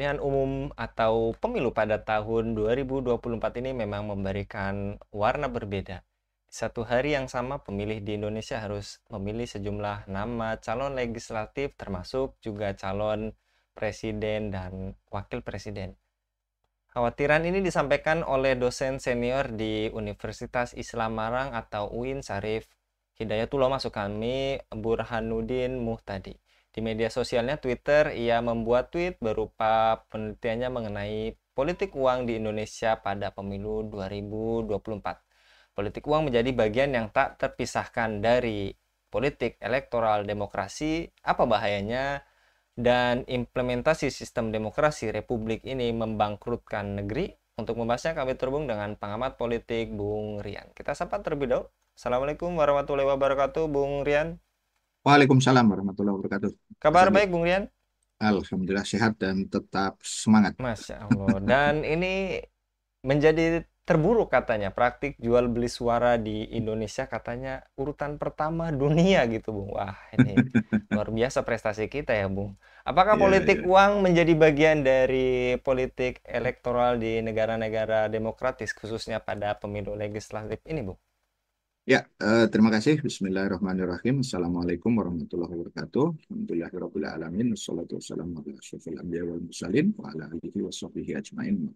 Pemilihan umum atau pemilu pada tahun 2024 ini memang memberikan warna berbeda. Di satu hari yang sama, pemilih di Indonesia harus memilih sejumlah nama calon legislatif, termasuk juga calon presiden dan wakil presiden. Khawatiran ini disampaikan oleh dosen senior di Universitas Islam Marang atau UIN Syarif Hidayatullah maksud kami Burhanuddin Muhtadi. Di media sosialnya Twitter, ia membuat tweet berupa penelitiannya mengenai politik uang di Indonesia pada pemilu 2024. Politik uang menjadi bagian yang tak terpisahkan dari politik elektoral demokrasi. Apa bahayanya? Dan implementasi sistem demokrasi Republik ini membangkrutkan negeri. Untuk membahasnya kami terhubung dengan pengamat politik Bung Rian. Kita sapa terlebih dahulu. Assalamualaikum warahmatullahi wabarakatuh, Bung Rian. Waalaikumsalam warahmatullahi wabarakatuh. Mas Kabar Anggi. baik, Bung Rian? Alhamdulillah sehat dan tetap semangat. Masya Allah. Dan ini menjadi terburuk katanya. Praktik jual beli suara di Indonesia katanya urutan pertama dunia gitu, Bung. Wah, ini luar biasa prestasi kita ya, Bung. Apakah Ya, politik ya. uang menjadi bagian dari politik elektoral di negara-negara demokratis, khususnya pada pemilu legislatif ini, Bung? Ya, terima kasih. Bismillahirrahmanirrahim. Assalamualaikum warahmatullahi wabarakatuh. Alhamdulillahirabbil alamin. Wassalatu wassalamu ala asyrofil anbiya'i wal mursalin wa ala alihi washabbihi ajmain.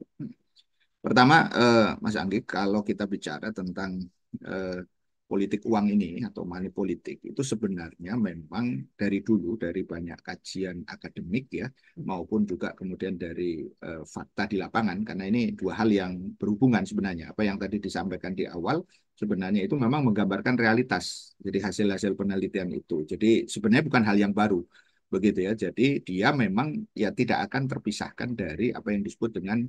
Pertama, Mas Anggi, kalau kita bicara tentang eh, politik uang ini atau money politik, itu sebenarnya memang dari dulu, dari banyak kajian akademik ya, maupun juga kemudian dari fakta di lapangan, karena ini dua hal yang berhubungan sebenarnya. Apa yang tadi disampaikan di awal, sebenarnya itu memang menggambarkan realitas, jadi hasil-hasil penelitian itu. Jadi sebenarnya bukan hal yang baru, begitu ya. Jadi dia memang ya tidak akan terpisahkan dari apa yang disebut dengan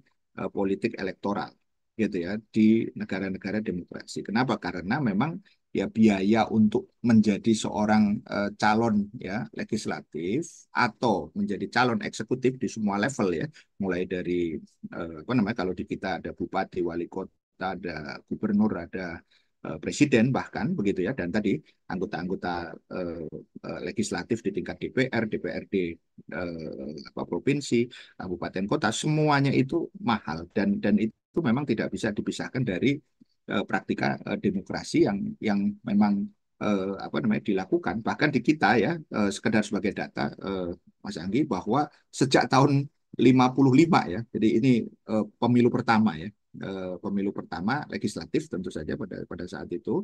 politik elektoral gitu ya di negara-negara demokrasi. Kenapa? Karena memang ya biaya untuk menjadi seorang calon ya legislatif atau menjadi calon eksekutif di semua level ya, mulai dari apa namanya kalau di kita ada bupati, wali kota, ada gubernur, ada presiden bahkan begitu ya, dan tadi anggota-anggota legislatif di tingkat DPR, DPRD apa provinsi, kabupaten kota, semuanya itu mahal dan itu memang tidak bisa dipisahkan dari praktika demokrasi yang memang apa namanya dilakukan bahkan di kita ya, sekedar sebagai data, Mas Anggi, bahwa sejak tahun 55 ya, jadi ini pemilu pertama ya, pemilu pertama legislatif tentu saja pada saat itu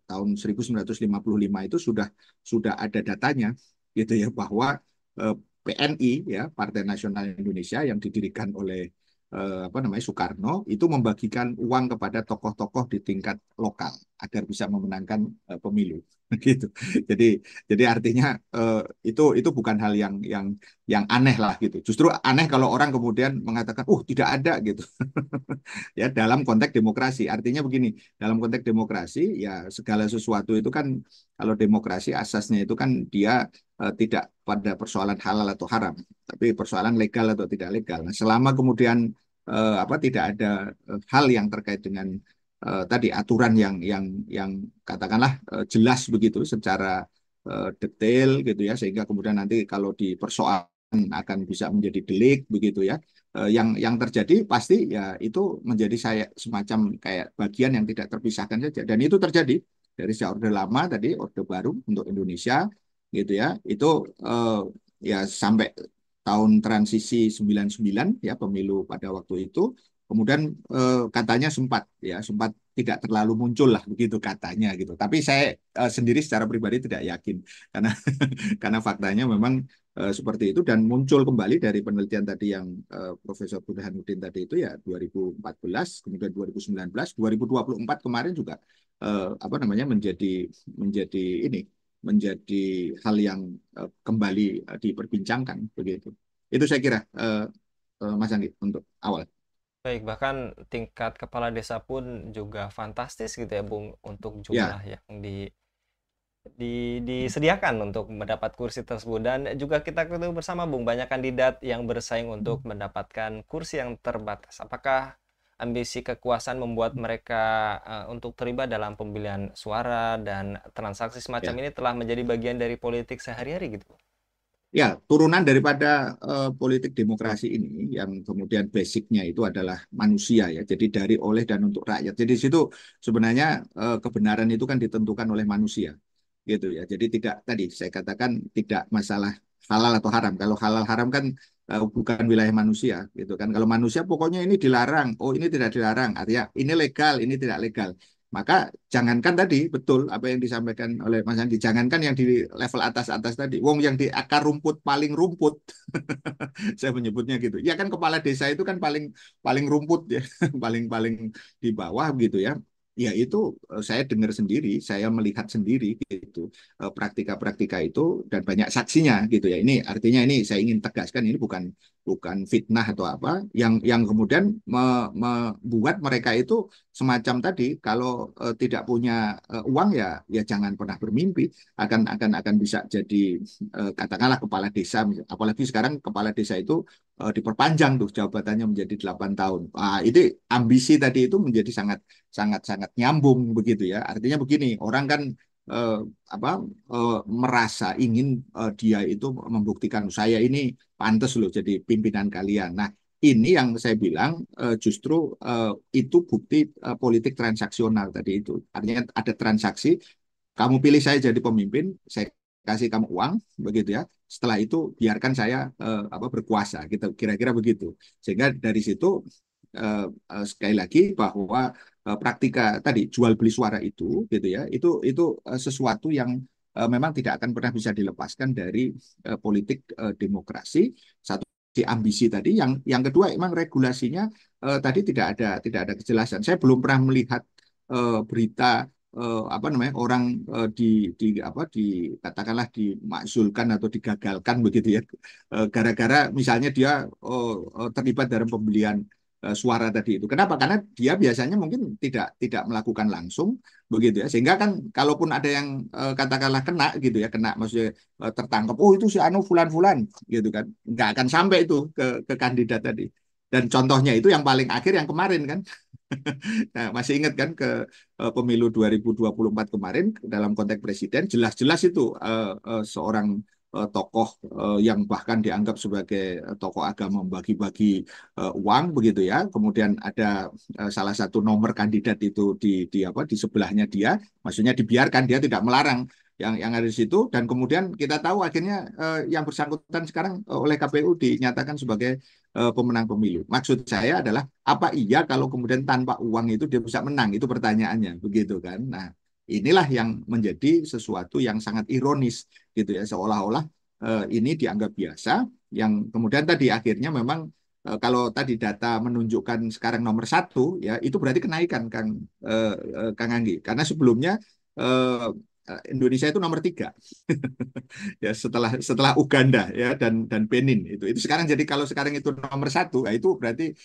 tahun 1955 itu sudah ada datanya gitu ya, bahwa PNI ya, Partai Nasional Indonesia, yang didirikan oleh apa namanya Soekarno, itu membagikan uang kepada tokoh-tokoh di tingkat lokal agar bisa memenangkan pemilu gitu. Jadi jadi artinya itu bukan hal yang aneh lah gitu. Justru aneh kalau orang kemudian mengatakan, tidak ada gitu. Ya dalam konteks demokrasi. Artinya begini, dalam konteks demokrasi ya segala sesuatu itu kan, kalau demokrasi asasnya itu kan dia tidak pada persoalan halal atau haram, tapi persoalan legal atau tidak legal. Nah, selama kemudian apa tidak ada hal yang terkait dengan tadi aturan yang katakanlah jelas begitu secara detail gitu ya, sehingga kemudian nanti kalau dipersoalkan akan bisa menjadi delik begitu ya. Yang terjadi pasti ya itu menjadi saya semacam kayak bagian yang tidak terpisahkan saja, dan itu terjadi dari sejak Orde Lama, tadi Orde Baru untuk Indonesia gitu ya, itu eh, ya sampai tahun transisi 99 ya, pemilu pada waktu itu kemudian katanya sempat tidak terlalu muncul lah begitu katanya gitu, tapi saya sendiri secara pribadi tidak yakin karena karena faktanya memang seperti itu, dan muncul kembali dari penelitian tadi yang Profesor Burhanuddin tadi itu ya 2014, kemudian 2019, 2024 kemarin juga apa namanya menjadi ini menjadi hal yang kembali diperbincangkan begitu. Itu saya kira Mas Anggi untuk awal. Baik, bahkan tingkat kepala desa pun juga fantastis gitu ya, Bung, untuk Ya, jumlah yang disediakan untuk mendapat kursi tersebut. Dan juga kita ketahui bersama, Bung, banyak kandidat yang bersaing untuk mendapatkan kursi yang terbatas. Apakah ambisi kekuasaan membuat mereka untuk terlibat dalam pemilihan suara dan transaksi semacam ya. ini telah menjadi bagian dari politik sehari-hari gitu? Ya, turunan daripada politik demokrasi ini yang kemudian basicnya itu adalah manusia ya. Jadi dari, oleh, dan untuk rakyat. Jadi di situ sebenarnya kebenaran itu kan ditentukan oleh manusia gitu ya. Jadi tidak, tadi saya katakan tidak masalah halal atau haram. Kalau halal haram kan bukan wilayah manusia gitu kan. Kalau manusia pokoknya ini dilarang, oh ini tidak dilarang. Artinya ini legal, ini tidak legal. Maka jangankan tadi, betul apa yang disampaikan oleh Mas Andi, jangankan yang di level atas-atas tadi, wong yang di akar rumput paling rumput, saya menyebutnya gitu. Ya kan kepala desa itu kan paling paling rumput ya, paling paling di bawah gitu ya. Ya itu saya dengar sendiri, saya melihat sendiri gitu praktika-praktika itu dan banyak saksinya gitu ya. Ini artinya ini saya ingin tegaskan ini bukan bukan fitnah atau apa yang kemudian membuat mereka itu semacam tadi kalau tidak punya uang ya ya jangan pernah bermimpi akan bisa jadi katakanlah kepala desa, apalagi sekarang kepala desa itu diperpanjang tuh jabatannya menjadi 8 tahun. Itu ambisi tadi itu menjadi sangat sangat sangat nyambung begitu ya. Artinya begini, orang kan eh, apa merasa ingin dia itu membuktikan saya ini pantas loh jadi pimpinan kalian. Nah, ini yang saya bilang justru itu bukti politik transaksional tadi itu. Artinya ada transaksi, kamu pilih saya jadi pemimpin, saya kasih kamu uang, begitu ya. Setelah itu biarkan saya berkuasa, gitu. Kira-kira begitu. Sehingga dari situ sekali lagi bahwa praktika tadi jual beli suara itu, gitu ya, itu sesuatu yang memang tidak akan pernah bisa dilepaskan dari politik demokrasi. Satu si ambisi tadi, yang kedua emang regulasinya tadi tidak ada kejelasan. Saya belum pernah melihat berita apa namanya orang di apa di katakanlah dimakzulkan atau digagalkan begitu ya gara-gara misalnya dia terlibat dalam pembelian suara tadi itu. Kenapa? Karena dia biasanya mungkin tidak melakukan langsung begitu ya. Sehingga kan kalaupun ada yang katakanlah kena gitu ya, kena maksudnya tertangkap, oh itu si anu fulan-fulan gitu kan. Nggak akan sampai itu ke kandidat tadi. Dan contohnya itu yang paling akhir yang kemarin kan. Nah, masih ingat kan ke pemilu 2024 kemarin dalam konteks presiden jelas-jelas itu seorang tokoh yang bahkan dianggap sebagai tokoh agama bagi-bagi uang begitu ya. Kemudian ada salah satu nomor kandidat itu di apa di sebelahnya dia, maksudnya dibiarkan dia tidak melarang yang ada di situ dan kemudian kita tahu akhirnya yang bersangkutan sekarang oleh KPU dinyatakan sebagai pemenang pemilu. Maksud saya adalah apa iya kalau kemudian tanpa uang itu dia bisa menang? Itu pertanyaannya, begitu kan? Nah, inilah yang menjadi sesuatu yang sangat ironis gitu ya, seolah-olah ini dianggap biasa, yang kemudian tadi akhirnya memang kalau tadi data menunjukkan sekarang nomor satu ya itu berarti kenaikan Kang Anggi, karena sebelumnya eh, Indonesia itu nomor tiga ya setelah setelah Uganda ya dan Benin itu sekarang jadi kalau sekarang itu nomor satu nah itu berarti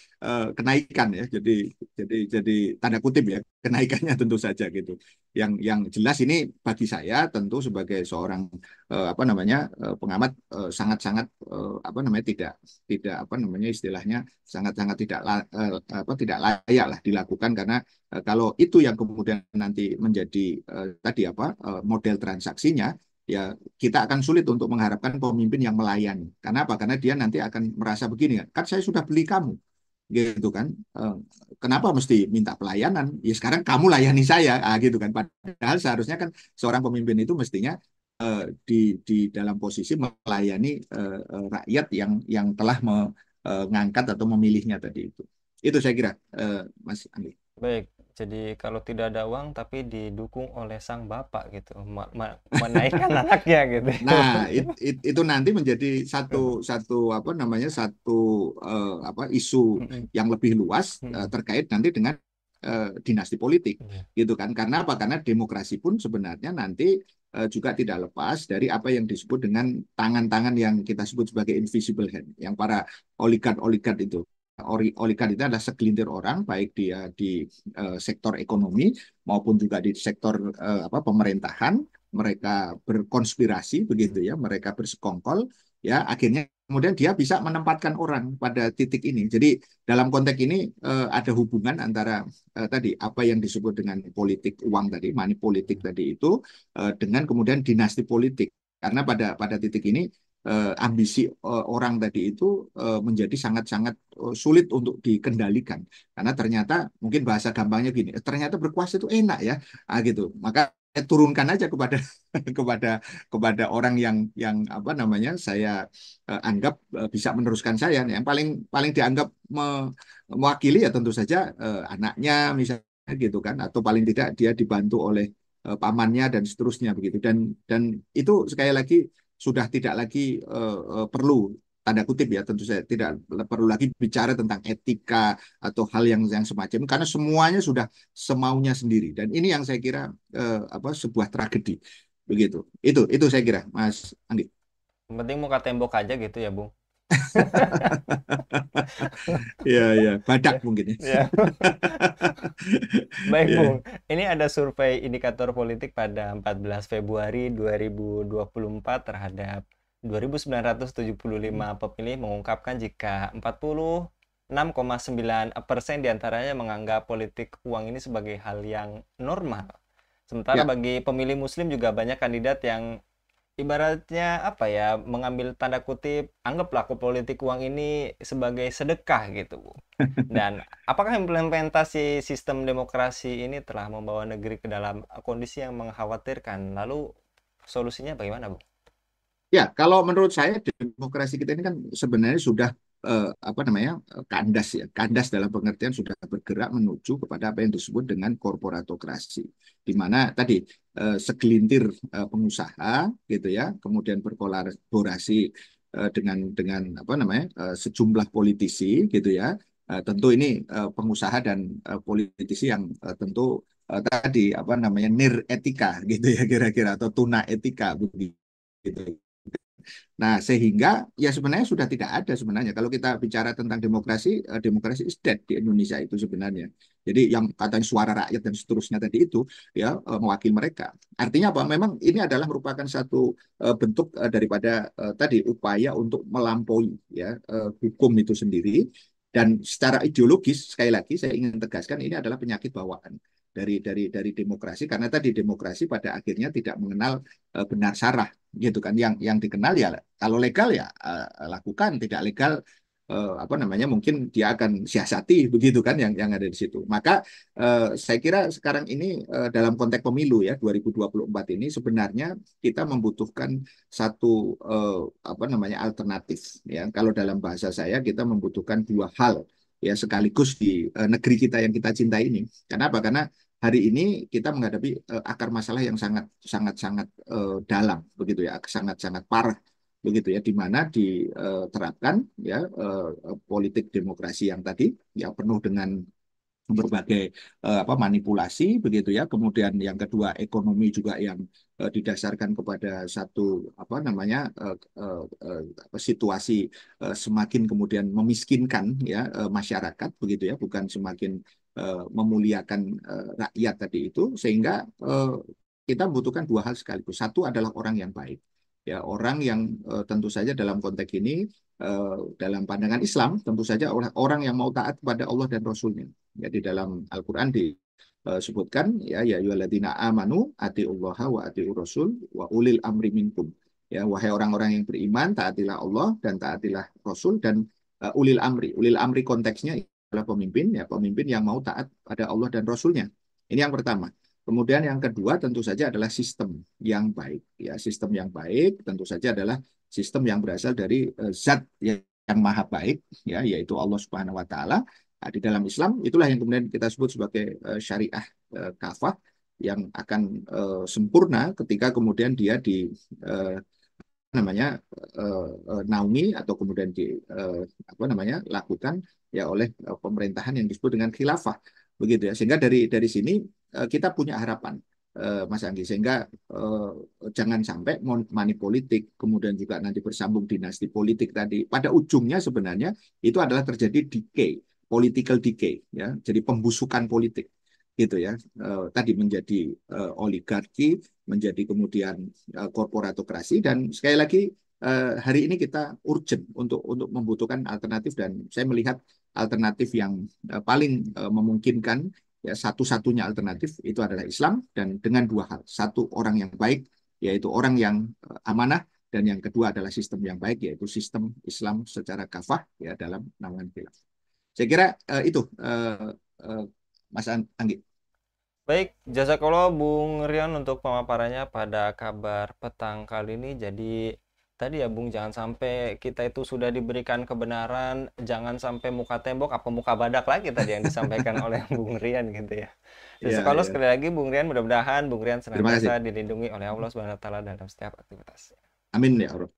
kenaikan ya jadi tanda kutip ya kenaikannya tentu saja gitu yang jelas ini bagi saya tentu sebagai seorang apa namanya pengamat sangat-sangat apa namanya tidak apa namanya istilahnya sangat-sangat apa tidak layak lah dilakukan karena kalau itu yang kemudian nanti menjadi tadi apa model transaksinya ya kita akan sulit untuk mengharapkan pemimpin yang melayani. Karena apa? Karena dia nanti akan merasa begini, kan saya sudah beli kamu, gitu kan? Kenapa mesti minta pelayanan? Ya sekarang kamu layani saya, gitu kan? Padahal seharusnya kan seorang pemimpin itu mestinya di dalam posisi melayani rakyat yang telah mengangkat atau memilihnya tadi itu. Itu saya kira, Mas Andi. Baik, jadi kalau tidak ada uang tapi didukung oleh sang bapak gitu, menaikkan anaknya gitu. Nah, itu nanti menjadi satu satu apa namanya satu apa isu Mm-mm, yang lebih luas mm-mm. terkait nanti dengan dinasti politik, Iya. gitu kan? Karena apa? Karena demokrasi pun sebenarnya nanti juga tidak lepas dari apa yang disebut dengan tangan-tangan yang kita sebut sebagai invisible hand, yang para oligark-oligark itu. Oligark itu adalah segelintir orang, baik dia di sektor ekonomi maupun juga di sektor apa pemerintahan mereka berkonspirasi begitu ya, mereka bersekongkol ya, akhirnya kemudian dia bisa menempatkan orang pada titik ini. Jadi dalam konteks ini ada hubungan antara tadi apa yang disebut dengan politik uang tadi, money politik tadi itu dengan kemudian dinasti politik. Karena pada titik ini ambisi orang tadi itu menjadi sangat-sangat sulit untuk dikendalikan. Karena ternyata mungkin bahasa gampangnya gini, ternyata berkuasa itu enak ya, gitu. Maka turunkan aja kepada kepada orang yang apa namanya saya anggap bisa meneruskan saya. Yang paling paling dianggap mewakili ya tentu saja anaknya misalnya gitu kan, atau paling tidak dia dibantu oleh pamannya dan seterusnya begitu. Dan itu sekali lagi sudah tidak lagi perlu tanda kutip ya, tentu saya tidak perlu lagi bicara tentang etika atau hal yang semacam, karena semuanya sudah semaunya sendiri, dan ini yang saya kira apa sebuah tragedi begitu. Itu saya kira Mas Andi. Yang penting muka tembok aja gitu ya, Bung. Iya, iya, badak Ya, mungkin ya. ya. Baik, Bung. Iya, Ini ada survei indikator politik pada 14 Februari 2024 terhadap 2.975 pemilih mengungkapkan jika 46,9% diantaranya menganggap politik uang ini sebagai hal yang normal. Sementara ya. bagi pemilih Muslim juga banyak kandidat yang ibaratnya apa ya, mengambil tanda kutip, anggaplah politik uang ini sebagai sedekah gitu, Bu. Dan apakah implementasi sistem demokrasi ini telah membawa negeri ke dalam kondisi yang mengkhawatirkan? Lalu solusinya bagaimana, Bu? Ya, kalau menurut saya demokrasi kita ini kan sebenarnya sudah apa namanya kandas ya, kandas dalam pengertian sudah bergerak menuju kepada apa yang disebut dengan korporatokrasi, di mana tadi segelintir pengusaha gitu ya, kemudian berkolaborasi dengan apa namanya sejumlah politisi gitu ya. Tentu ini pengusaha dan politisi yang tentu tadi apa namanya nir etika gitu ya kira-kira, atau tuna etika begitu. Nah, sehingga ya sebenarnya sudah tidak ada sebenarnya. Kalau kita bicara tentang demokrasi, demokrasi is dead di Indonesia itu sebenarnya. Jadi yang katanya suara rakyat dan seterusnya tadi itu ya mewakili mereka. Artinya apa? Memang ini adalah merupakan satu bentuk daripada tadi upaya untuk melampaui ya hukum itu sendiri. Dan secara ideologis sekali lagi saya ingin tegaskan ini adalah penyakit bawaan dari demokrasi, karena tadi demokrasi pada akhirnya tidak mengenal benar salah gitu kan. Yang dikenal ya kalau legal ya lakukan, tidak legal apa namanya mungkin dia akan siasati begitu kan yang ada di situ. Maka saya kira sekarang ini dalam konteks pemilu ya 2024 ini sebenarnya kita membutuhkan satu apa namanya alternatif ya. Kalau dalam bahasa saya kita membutuhkan dua hal ya sekaligus di negeri kita yang kita cintai ini. Kenapa? Karena hari ini kita menghadapi akar masalah yang sangat sangat sangat dalam begitu ya, sangat sangat parah begitu ya, di mana diterapkan ya politik demokrasi yang tadi ya penuh dengan berbagai apa manipulasi begitu ya. Kemudian yang kedua ekonomi juga yang didasarkan kepada satu apa namanya situasi semakin kemudian memiskinkan ya masyarakat begitu ya, bukan semakin memuliakan rakyat tadi itu, sehingga kita membutuhkan dua hal sekaligus. Satu adalah orang yang baik ya, orang yang tentu saja dalam konteks ini dalam pandangan Islam tentu saja orang yang mau taat kepada Allah dan Rasulnya. Jadi dalam Al-Quran disebutkan ya ayyuhalladzina amanu atiullaha wa atiur rasul wa ulil amri minkum. Ya wahai orang-orang yang beriman, taatilah Allah dan taatilah Rasul dan ulil amri. Ulil amri konteksnya adalah pemimpin ya, pemimpin yang mau taat pada Allah dan Rasulnya. Ini yang pertama. Kemudian yang kedua tentu saja adalah sistem yang baik. Ya, sistem yang baik tentu saja adalah sistem yang berasal dari zat yang maha baik ya, yaitu Allah Subhanahu wa taala. Nah, di dalam Islam itulah yang kemudian kita sebut sebagai syariah kafah yang akan sempurna ketika kemudian dia di uh, namanya naungi atau kemudian di apa namanya lakukan ya oleh pemerintahan yang disebut dengan khilafah begitu ya, sehingga dari sini kita punya harapan Mas Anggi, sehingga uh, jangan sampai money politik kemudian juga nanti bersambung dinasti politik tadi pada ujungnya sebenarnya itu adalah terjadi decay, political decay ya, jadi pembusukan politik gitu ya. Tadi menjadi oligarki, menjadi kemudian korporatokrasi, dan sekali lagi hari ini kita urgent untuk membutuhkan alternatif, dan saya melihat alternatif yang paling memungkinkan ya satu-satunya alternatif itu adalah Islam, dan dengan dua hal. Satu, orang yang baik, yaitu orang yang amanah, Dan yang kedua adalah sistem yang baik, yaitu sistem Islam secara kafah ya dalam naungan khilafah. Saya kira itu Mas Anggi. Baik, jazakallah Bung Rian untuk pemaparannya pada kabar petang kali ini. Jadi tadi ya Bung, jangan sampai kita itu sudah diberikan kebenaran, jangan sampai muka tembok apa muka badak lagi tadi yang disampaikan oleh Bung Rian gitu ya. Ya, Jazakallah ya. sekali lagi Bung Rian, mudah-mudahan Bung Rian Terima kasih. senantiasa dilindungi oleh Allah Subhanahu wa taala dalam setiap aktivitas. Amin ya Allah.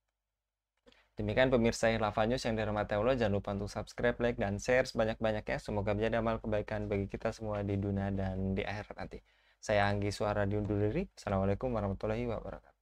Demikian pemirsa Hilafah News yang dirahmati Allah, jangan lupa untuk subscribe, like, dan share sebanyak-banyaknya. Semoga menjadi amal kebaikan bagi kita semua di dunia dan di akhirat nanti. Saya Anggi Suara diundur diri. Assalamualaikum warahmatullahi wabarakatuh.